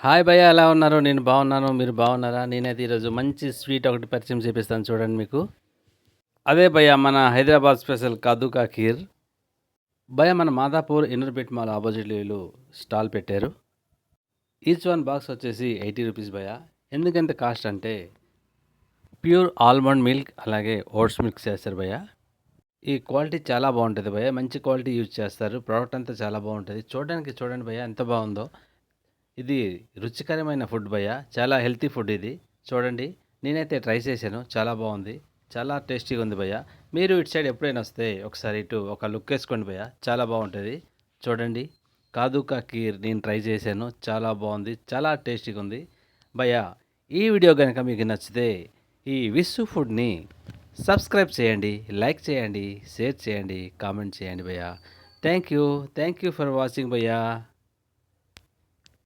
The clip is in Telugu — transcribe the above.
హాయ్ భయ్యా ఎలా ఉన్నారు? నేను బాగున్నాను. మీరు బాగున్నారా? నేనైతే ఈరోజు మంచి స్వీట్ ఒకటి పరిచయం చేపిస్తాను చూడండి మీకు. అదే భయ్యా మన హైదరాబాద్ స్పెషల్ కద్దు కా ఖీర్. భయ్యా మన మాదాపూర్ ఇన్నర్‌పేట్ మాల్ ఆపోజిట్‌లో వీళ్ళు స్టాల్ పెట్టారు. ఈచ్ వన్ బాక్స్ వచ్చేసి ₹80 భయ్యా. ఎందుకంత కాస్ట్ అంటే ప్యూర్ ఆల్మండ్ మిల్క్ అలాగే ఓట్స్ మిక్స్ చేస్తారు భయ్యా. ఈ క్వాలిటీ చాలా బాగుంటది భయ్యా. మంచి క్వాలిటీ యూజ్ చేస్తారు. ప్రోడక్ట్ అంతా చాలా బాగుంటది. చూడడానికి చూడండి భయ్యా ఎంత బాగుందో. ఇది రుచికరమైన ఫుడ్ భయ్యా. చాలా హెల్తీ ఫుడ్ ఇది. చూడండి. నేనైతే ట్రై చేశాను. చాలా బావుంది. చాలా టేస్టీగా ఉంది భయ్యా. మీరు ఇటు సైడ్ ఎప్పుడైనా వస్తే ఒకసారి ఇటు ఒక లుక్ ఏసుకోండి భయ్యా. చాలా బావుంటది. చూడండి. కాదు కా ఖీర్ నేను ట్రై చేశాను. చాలా బావుంది. చాలా టేస్టీగా ఉంది. భయ్యా ఈ వీడియో గనుక మీకు నచ్చితే ఈ విస్సు ఫుడ్‌ని సబ్స్క్రైబ్ చేయండి, లైక్ చేయండి, షేర్ చేయండి, కామెంట్ చేయండి భయ్యా. Thank you. Thank you for watching భయ్యా.